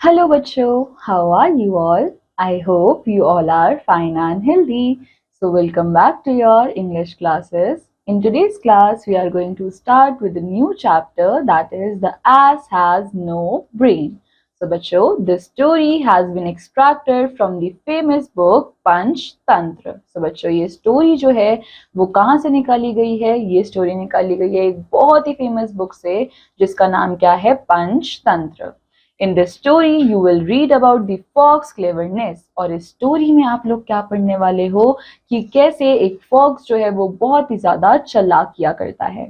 Hello, Bacho. How are you all? I hope you all are fine and healthy. So, welcome back to your English classes. In today's class, we are going to start with a new chapter that is The Ass Has No Brain. So, Bacho, this story has been extracted from the famous book Panch Tantra. So, बच्चों ये story जो है वो कहाँ से निकाली गई है? ये स्टोरी निकाली गई है एक बहुत ही फेमस बुक से जिसका नाम क्या है? Panchatantra. In this story you will read about the fox cleverness. और इस स्टोरी में आप लोग क्या पढ़ने वाले हो कि कैसे एक फॉक्स जो है वो बहुत ही ज्यादा चालाकिया करता है.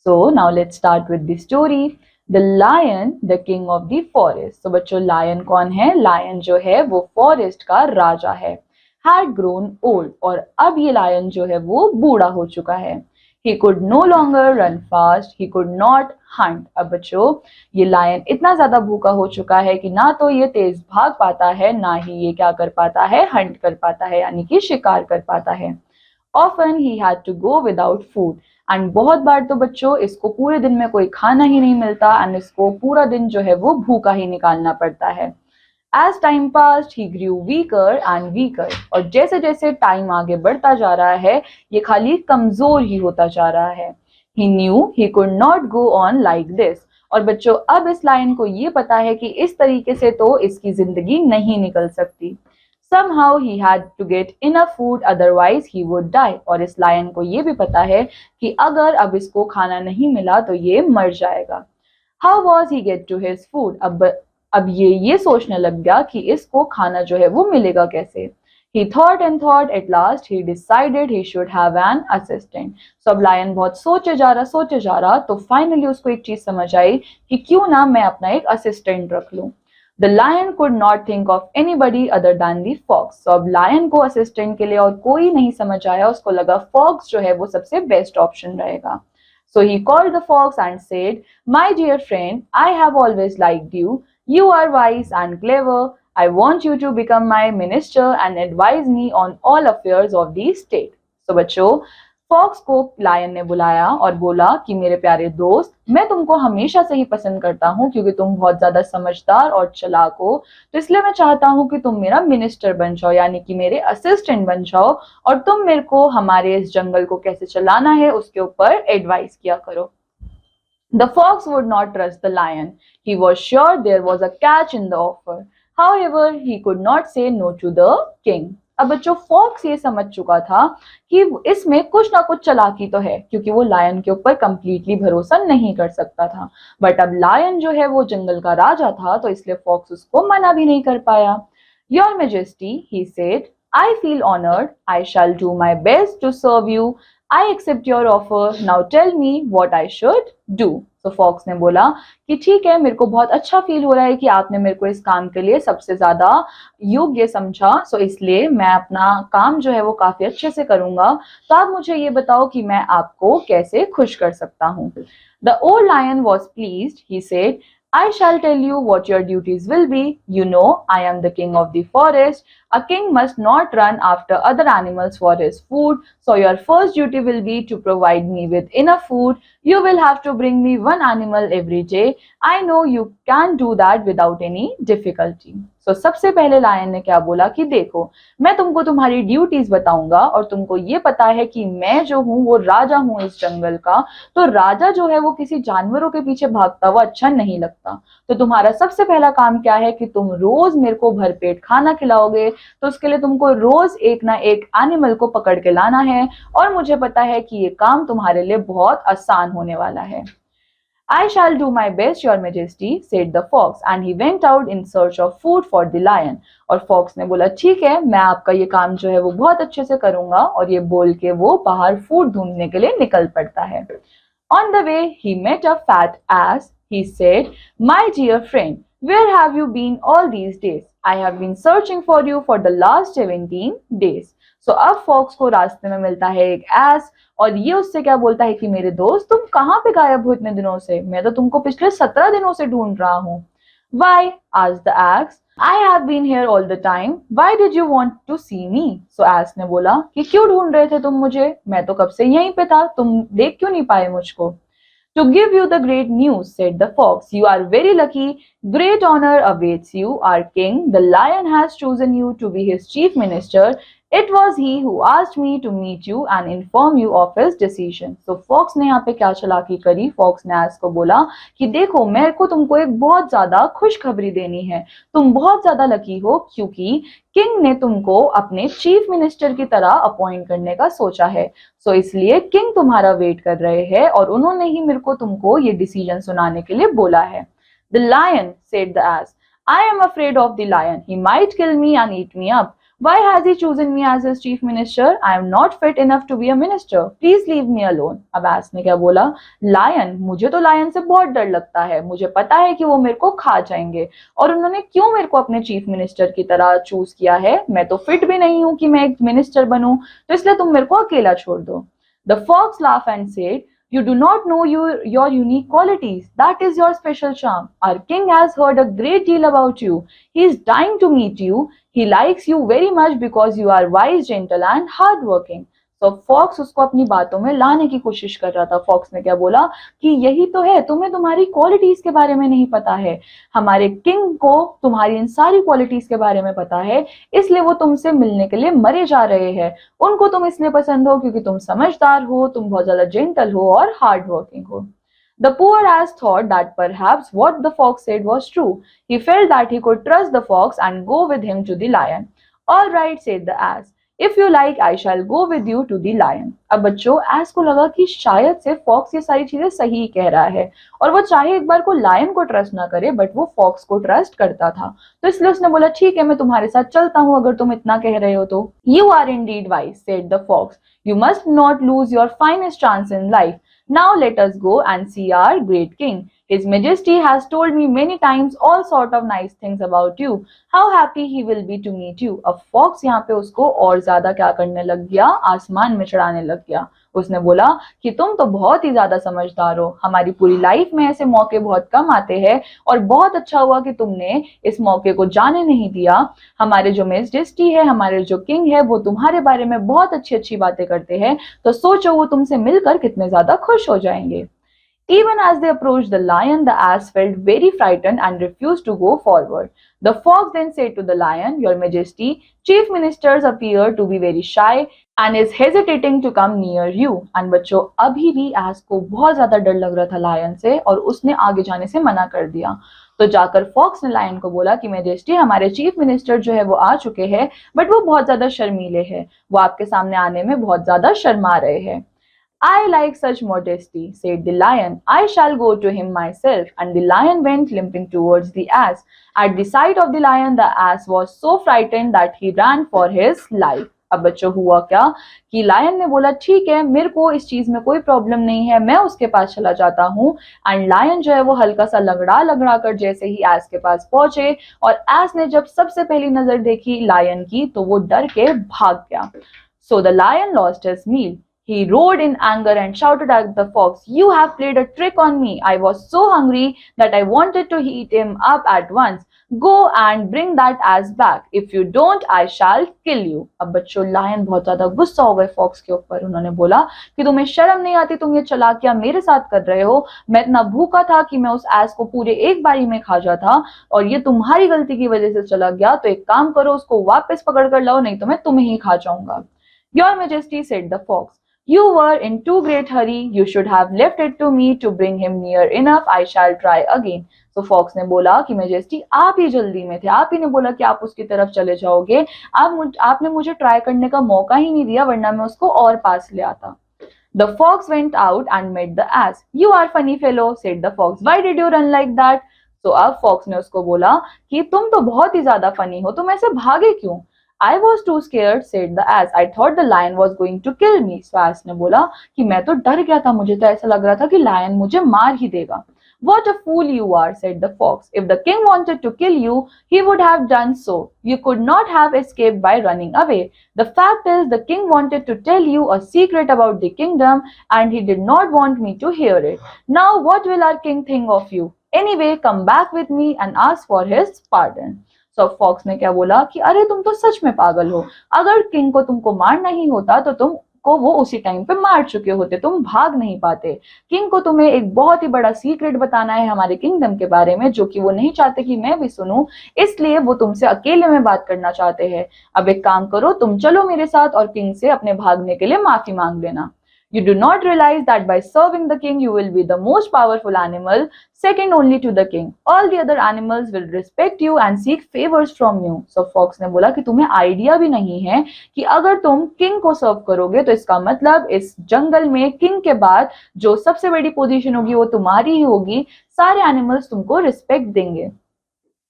So now let's start with the story. The lion the king of the forest. तो बच्चों लायन कौन है? लायन जो है वो फॉरेस्ट का राजा है. Had grown old. और अब ये लायन जो है वो बूढ़ा हो चुका है. He could no longer run fast, he could not hunt. अब बच्चों ये लायन इतना ज्यादा भूखा हो चुका है कि ना तो ये तेज भाग पाता है ना ही ये क्या कर पाता है, हंट कर पाता है यानी कि शिकार कर पाता है. Often he had to go without food. And बहुत बार तो बच्चों इसको पूरे दिन में कोई खाना ही नहीं मिलता एंड इसको पूरा दिन जो है वो भूखा ही निकालना पड़ता है. As time passed, he grew weaker and weaker. और जैसे जैसे टाइम आगे बढ़ता जा रहा है ये खाली कमजोर ही होता जा रहा है. He knew he could not go on like this. और बच्चों अब इस लायन को ये पता है कि इस तरीके से तो इसकी जिंदगी नहीं निकल सकती. Somehow he had to get enough food, otherwise he would die. और इस लायन को ये भी पता है कि अगर अब इसको खाना नहीं मिला तो ये मर जाएगा. How was he get to his food? अब ये सोचने लग गया कि इसको खाना जो है वो मिलेगा कैसे. He thought and thought. At last he decided he should have an assistant. So अब लायन बहुत सोचे जा रहा तो फाइनली उसको एक चीज समझ आई कि क्यों ना मैं अपना एक असिस्टेंट रख लूं. The lion could not think of anybody other than the fox. So अब लायन को असिस्टेंट के लिए और कोई नहीं समझ आया. उसको लगा फॉक्स जो है वो सबसे बेस्ट ऑप्शन रहेगा. So he called the fox and said, "My dear friend, I have always liked you. You are wise and clever. I want you to become my minister and advise me on all affairs of the state." So बच्चों fox को lion ने बुलाया और बोला कि मेरे प्यारे दोस्त मैं तुमको हमेशा से ही पसंद करता हूँ क्योंकि तुम बहुत ज्यादा समझदार और चालाक हो. तो इसलिए मैं चाहता हूँ कि तुम मेरा मिनिस्टर बन जाओ यानी कि मेरे असिस्टेंट बन जाओ और तुम मेरे को हमारे इस जंगल को कैसे चलाना है उसके ऊपर एडवाइस किया करो. The fox would not trust the lion. He was sure there was a catch in the offer. However, he could not say no to the king. अब बच्चों फॉक्स ये समझ चुका था कि इसमें कुछ ना कुछ चालाकी तो है क्योंकि वो लायन के ऊपर कंप्लीटली भरोसा नहीं कर सकता था. बट अब लायन जो है वो जंगल का राजा था तो इसलिए फॉक्स उसको मना भी नहीं कर पाया. Your Majesty, he said, I feel honored. I shall do my best to serve you. I accept your offer. Now tell me what I should do. तो फॉक्स ने बोला कि ठीक है मेरे को बहुत अच्छा फील हो रहा है कि आपने मेरे को इस काम के लिए सबसे ज्यादा योग्य समझा. सो इसलिए मैं अपना काम जो है वो काफी अच्छे से करूंगा. तो आप मुझे ये बताओ कि मैं आपको कैसे खुश कर सकता हूँ. The old lion was pleased. He said, I shall tell you what your duties will be. You know, I am the king of the forest. A king must not run after other animals for his food. So your first duty will be to provide me with enough food. You will have to bring me one animal every day. I know you can do that without any difficulty. So सबसे पहले lion ने क्या बोला कि देखो मैं तुमको तुम्हारी ड्यूटीज बताऊंगा और तुमको ये पता है कि मैं जो हूँ वो राजा हूँ इस जंगल का. तो राजा जो है वो किसी जानवरों के पीछे भागता हुआ अच्छा नहीं लगता. तो तुम्हारा सबसे पहला काम क्या है कि तुम रोज मेरे को भरपेट खाना खिलाओगे. तो उसके लिए तुमको रोज एक ना एक एनिमल को पकड़ के लाना है और मुझे पता है कि ये काम तुम्हारे लिए बहुत आसान होने वाला है. I shall do my best, your majesty, said the fox, and he went out in search of food for the lion. और फॉक्स ने बोला ठीक है मैं आपका ये काम जो है वो बहुत अच्छे से करूंगा और ये बोल के वो बाहर फूड ढूंढने के लिए निकल पड़ता है. On the way he met a fat ass. He said, "My dear friend, where have you been all these days? I have been searching for you for the last 17 days." So अब fox को रास्ते में मिलता है एक S और ये उससे क्या बोलता है कि मेरे दोस्त तुम कहाँ पे गायब हो इतने दिनों से. मैं तो तुमको पिछले 17 दिनों से ढूंढ रहा हूँ. Why? asked the ass. I have been here all the time. Why did you want to see me? So ass ने बोला कि क्यों ढूंढ रहे थे तुम मुझे. मैं तो कब से यहीं पे था तुम देख क्यों नहीं पाए मुझको. To give you the great news, said the fox. You are very lucky. Great honor awaits you, our king. The lion has chosen you to be his chief minister. It was he who asked me to meet you and inform you of his decision. So fox ने यहाँ पे क्या चालाकी करी? fox ने S को बोला कि देखो मेरे को तुमको एक बहुत ज्यादा खुशखबरी देनी है. तुम बहुत ज्यादा लकी हो क्योंकि किंग ने तुमको अपने चीफ मिनिस्टर की तरह अपॉइंट करने का सोचा है. सो इसलिए किंग तुम्हारा वेट कर रहे हैं और उन्होंने ही मेरे को तुमको ये डिसीजन सुनाने के लिए बोला है. The lion said the ass. I am afraid of the lion. He might kill me and eat me up. Why has he chosen me as his chief minister? I am not fit enough to be a minister. Please leave me alone. अब S ने क्या बोला? Lion, मुझे तो lion से बहुत डर लगता है. मुझे पता है कि वो मेरे को खा जाएंगे और उन्होंने क्यों मेरे को अपने चीफ मिनिस्टर की तरह चूज किया है? मैं तो फिट भी नहीं हूं कि मैं एक मिनिस्टर बनूं, तो इसलिए तुम मेरे को अकेला छोड़ दो. The fox laughed and said, You do not know your unique qualities. That is your special charm. Our king has heard a great deal about you. He is dying to meet you. He likes you very much because you are wise, gentle and hardworking. तो fox उसको अपनी बातों में लाने की कोशिश कर रहा था. फॉक्स ने क्या बोला कि यही तो है, तुम्हें तुम्हारी क्वालिटीज के बारे में नहीं पता है. हमारे किंग को तुम्हारी इन सारी क्वालिटीज के बारे में पता है, इसलिए वो तुमसे मिलने के लिए मरे जा रहे हैं. उनको तुम इसलिए पसंद हो क्योंकि तुम समझदार हो, तुम बहुत ज्यादा जेंटल हो और हार्ड वर्किंग हो. The poor ass thought that perhaps what the fox said was true. He felt that he could trust the fox and go with him to the lion. All right, said the ass. If you like, I shall go with you to the lion. अब बच्चों, S को लगा कि शायद से fox ये सारी चीजें सही कह रहा है और वो चाहे एक बार को लायन को ट्रस्ट ना करे बट वो फॉक्स को ट्रस्ट करता था. तो इसलिए उसने बोला ठीक है, मैं तुम्हारे साथ चलता हूँ अगर तुम इतना कह रहे हो तो. You are indeed wise, said the fox. You must not lose your finest chance in life. Now let us go and see our great king. His Majesty has told me many times all sort of nice things about you. How happy he will be to meet you. अब fox यहाँ पे उसको और ज्यादा क्या करने लग गया? आसमान में चढ़ाने लग गया. उसने बोला कि तुम तो बहुत ही ज्यादा समझदार हो. हमारी पूरी लाइफ में ऐसे मौके बहुत कम आते हैं और बहुत अच्छा हुआ कि तुमने इस मौके को जाने नहीं दिया. हमारे जो मेजेस्टी है, हमारे जो किंग है, वो तुम्हारे बारे में बहुत अच्छी अच्छी बातें करते हैं. तो सोचो वो तुमसे मिलकर कितने ज्यादा खुश हो जाएंगे. Even as they approached the lion, the ass felt very frightened and refused to go forward. The fox then said to the lion, Your Majesty, chief ministers appear to be very shy and is hesitating to come near you. And बच्चों, अभी भी S को बहुत ज्यादा डर लग रहा था लायन से और उसने आगे जाने से मना कर दिया. तो जाकर फॉक्स ने लायन को बोला कि मेजेस्टी, हमारे चीफ मिनिस्टर जो है वो आ चुके हैं बट वो बहुत ज्यादा शर्मीले हैं. वो आपके सामने आने में बहुत ज्यादा शर्मा रहे हैं. I like such modesty, said the lion. I shall go to him myself. And the lion went limping towards the ass. At the sight of the lion, the ass was so frightened that he ran for his life. अब बच्चों हुआ क्या कि lion ने बोला ठीक है, मेरे को इस चीज में कोई प्रॉब्लम नहीं है, मैं उसके पास चला जाता हूँ. एंड लायन जो है वो हल्का सा लगड़ा लगड़ा कर जैसे ही एस के पास पहुंचे और एस ने जब सबसे पहली नजर देखी लायन की तो वो डर के भाग गया. So the lion lost his meal. He roared in anger and shouted at the fox, You have played a trick on me. I was so hungry that I wanted to eat him up at once. Go and bring that ass back. If you don't, I shall kill you. अब बच्चों, lion बहुत ज्यादा गुस्सा हो गए fox के ऊपर. उन्होंने बोला कि तुम्हें शर्म नहीं आती, तुम ये चालाकियां मेरे साथ कर रहे हो. मैं इतना भूखा था कि मैं उस एस को पूरे एक बारी में खा जाता और ये तुम्हारी गलती की वजह से चला गया. तो एक काम करो, उसको वापस पकड़ कर लाओ, नहीं तो मैं तुम्हें ही खा जाऊंगा. Your Majesty, said the fox. You were in too great hurry. You should have left it to me to bring him near enough. I shall try again. So Fox ने बोला कि मेजेस्टी, आप ही जल्दी में थे, आप ही ने बोला कि आप उसकी तरफ चले जाओगे. आपने मुझे ट्राई करने का मौका ही नहीं दिया, वरना मैं उसको और पास ले आता. The fox went out and met the ass. You are funny fellow, said the fox. Why did you run like that? So अब फॉक्स ने उसको बोला कि तुम तो बहुत ही ज्यादा फनी हो, तुम ऐसे भागे क्यों? I was too scared, said the ass. I thought the lion was going to kill me. So ass ने बोला कि मैं तो डर गया था, मुझे तो ऐसा लग रहा था कि लायन मुझे मार ही देगा. What a fool you are, said the fox. If the king wanted to kill you, he would have done so. You could not have escaped by running away. The fact is, the king wanted to tell you a secret about the kingdom, and he did not want me to hear it. Now, what will our king think of you? Anyway, come back with me and ask for his pardon. So fox ने क्या बोला कि अरे तुम तो सच में पागल हो. अगर किंग को तुमको मारना ही होता तो तुम को वो उसी टाइम पे मार चुके होते, तुम भाग नहीं पाते। किंग को तुम्हें एक बहुत ही बड़ा सीक्रेट बताना है हमारे किंगडम के बारे में, जो कि वो नहीं चाहते कि मैं भी सुनूं, इसलिए वो तुमसे अकेले में बात करना चाहते हैं। अब एक काम करो, तुम चलो मेरे साथ और किंग से अपने भागने के लिए माफी मांग लेना। You do not realize that by serving the king, you will be the most powerful animal, second only to the king. All the other animals will respect you and seek favors from you. So Fox ने बोला कि तुम्हें idea भी नहीं है कि अगर तुम किंग को सर्व करोगे तो इसका मतलब इस जंगल में किंग के बाद जो सबसे बड़ी पोजीशन होगी वो तुम्हारी ही होगी, सारे एनिमल्स तुमको रिस्पेक्ट देंगे।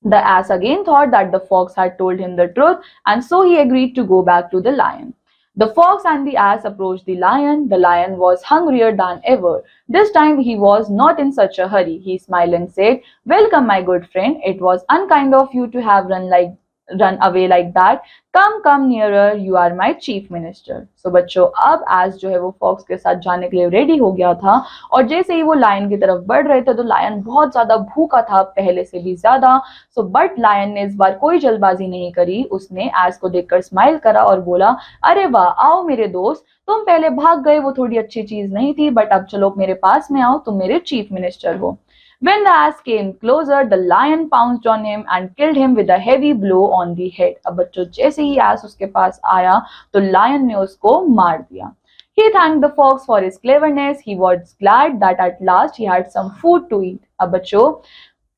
The ass again thought that the fox had told him the truth, and so he agreed to go back to the lion. The fox and the ass approached the lion. The lion was hungrier than ever. This time he was not in such a hurry. He smiled and said, "Welcome, my good friend. It was unkind of you to have run away like that. Come nearer. You are my chief minister." So बच्चों, अब S जो है वो fox के साथ जाने के लिए रेडी हो गया था, और जैसे ही वो लायन की तरफ बढ़ रहे थे तो लायन बहुत ज्यादा भूखा था, पहले से भी ज्यादा। सो बट लायन ने इस बार कोई जल्दबाजी नहीं करी। उसने एस को देखकर स्माइल करा और बोला, अरे वाह, आओ मेरे दोस्त, तुम पहले भाग गए, वो थोड़ी अच्छी चीज नहीं थी, बट अब चलो मेरे पास में आओ, तुम मेरे चीफ मिनिस्टर हो। When the ass came closer, the lion pounced on him and killed him with a heavy blow on the head. अब बच्चों, जैसे ही एस उसके पास आया तो लायन ने उसको मार दिया। He thanked the fox for his cleverness. He was glad that at last he had some food to eat. अब बच्चों,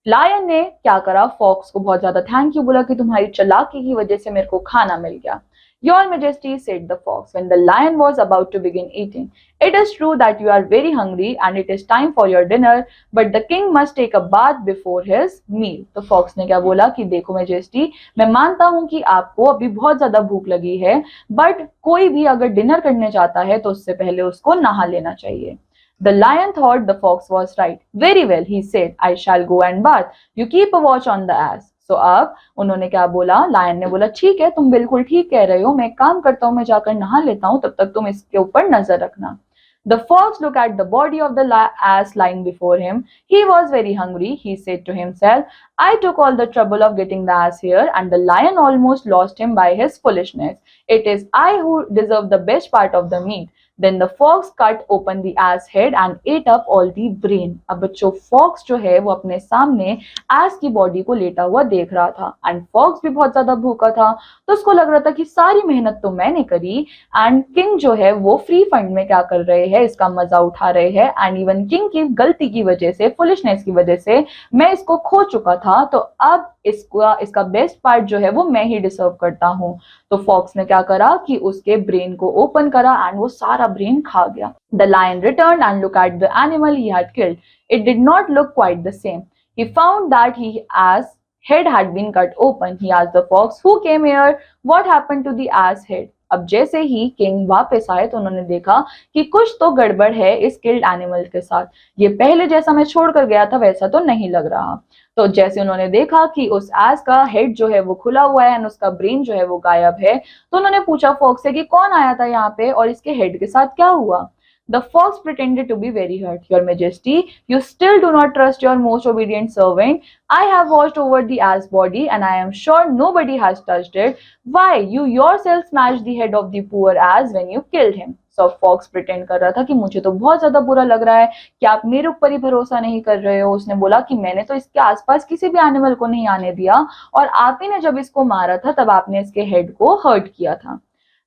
लायन ने क्या करा, फॉक्स को बहुत ज्यादा थैंक यू बोला कि तुम्हारी चालाकी की वजह से मेरे को खाना मिल गया। Your Majesty, said the fox when the lion was about to begin eating, "It is true that you are very hungry and it is time for your dinner, but the king must take a bath before his meal." तो fox ने क्या बोला कि देखो majesty, मैं मानता हूं कि आपको अभी बहुत ज्यादा भूख लगी है, बट कोई भी अगर डिनर करने जाता है तो उससे पहले उसको नहा लेना चाहिए। The lion thought the fox was right. "Very well," he said, "I shall go and bath. You keep a watch on the ass." So अब उन्होंने क्या बोला, लायन ने बोला ठीक है, तुम बिल्कुल ठीक कह रहे हो, मैं एक काम करता हूँ, मैं जाकर नहा लेता हूँ, तब तक तुम इसके ऊपर नजर रखना। The fox looked at the body of the ass lying before him. He was very hungry. He said to himself, "I took all the trouble of getting the ass here, and the lion almost lost him by his foolishness. It is I who deserve the best part of the meat." Then the fox cut open the ass head and ate up all the brain. अब बच्चों, fox जो है वो अपने सामने S की body को लेटा हुआ देख रहा था, एंड फॉक्स भी बहुत ज्यादा भूखा था, तो उसको लग रहा था कि सारी मेहनत तो मैंने करी, एंड किंग जो है वो फ्री फंड में क्या कर रहे हैं, इसका मजा उठा रहे हैं, एंड इवन किंग की गलती की वजह से, फुलिशनेस की वजह से मैं इसको खो चुका था, तो अब इसका बेस्ट पार्ट जो है वो मैं ही डिजर्व करता हूँ। तो फॉक्स ने क्या करा कि उसके ब्रेन को ओपन करा एंड वो सारा ब्रेन खा गया। The lion returned and look at the animal he had killed. It did not look quite the same. He found that his head had been cut open. He asked the fox, "Who came here? What happened to the ass head?" अब जैसे ही king वापस आए तो उन्होंने देखा कि कुछ तो गड़बड़ है इस किल्ड एनिमल के साथ, ये पहले जैसा मैं छोड़कर गया था वैसा तो नहीं लग रहा। तो जैसे उन्होंने देखा कि उस एस का हेड जो है वो खुला हुआ है एंड उसका ब्रेन जो है वो गायब है, तो उन्होंने पूछा फॉक्स से कि कौन आया था यहाँ पे और इसके हेड के साथ क्या हुआ। The fox pretended to be very hurt. "Your Majesty, you still do not trust your most obedient servant. I have watched over the ass body and I am sure nobody has touched it. Why, you yourself smashed the head of the poor ass when you killed him." So fox pretend कर रहा था कि मुझे तो बहुत ज्यादा बुरा लग रहा है कि आप मेरे ऊपर ही भरोसा नहीं कर रहे हो। उसने बोला कि मैंने तो इसके आसपास किसी भी एनिमल को नहीं आने दिया, और आप ही ने जब इसको मारा था तब आपने इसके हेड को हर्ट किया था।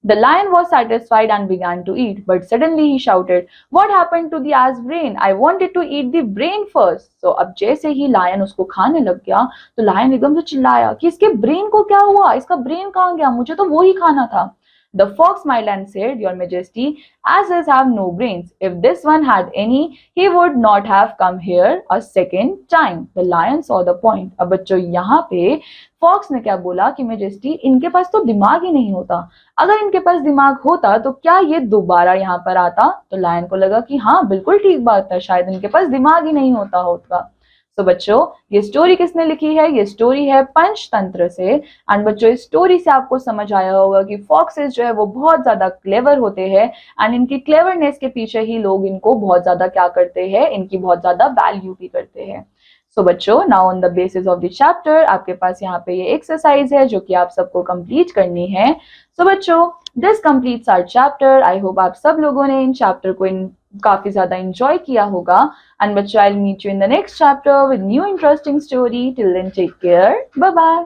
The lion was satisfied and began to eat, but suddenly he shouted, "What happened to the ass brain? I wanted to eat the brain first." So अब जैसे ही लायन उसको खाने लग गया तो लायन एकदम से चिल्लाया कि इसके ब्रेन को क्या हुआ, इसका ब्रेन कहाँ गया, मुझे तो वो ही खाना था। The fox smiled and said, "Your Majesty, asses have no brains. If this one had any, he would not have come here a second time." The lion saw the point. अब बच्चों, यहाँ पे फॉक्स ने क्या बोला कि majesty, इनके पास तो दिमाग ही नहीं होता, अगर इनके पास दिमाग होता तो क्या ये दोबारा यहाँ पर आता। तो लायन को लगा कि हाँ, बिल्कुल ठीक बात है, शायद इनके पास दिमाग ही नहीं होता। तो बच्चों, ये स्टोरी किसने लिखी है, ये स्टोरी है पंचतंत्र से। एंड बच्चों, इस स्टोरी से आपको समझ आया होगा कि फॉक्सेस जो है वो बहुत ज्यादा क्लेवर होते हैं, एंड इनकी क्लेवरनेस के पीछे ही लोग इनको बहुत ज्यादा क्या करते हैं, इनकी बहुत ज्यादा वैल्यू भी करते हैं। सो बच्चों, now on the basis of the chapter आपके पास यहाँ पे ये एक्सरसाइज है जो कि आप सबको कंप्लीट करनी है। सो बच्चों, this completes our chapter. I hope आप सब लोगों ने इन चैप्टर को काफी ज्यादा एंजॉय किया होगा। एंड बच्चों, I will meet you in the next chapter with new interesting story. Till then take care, bye bye.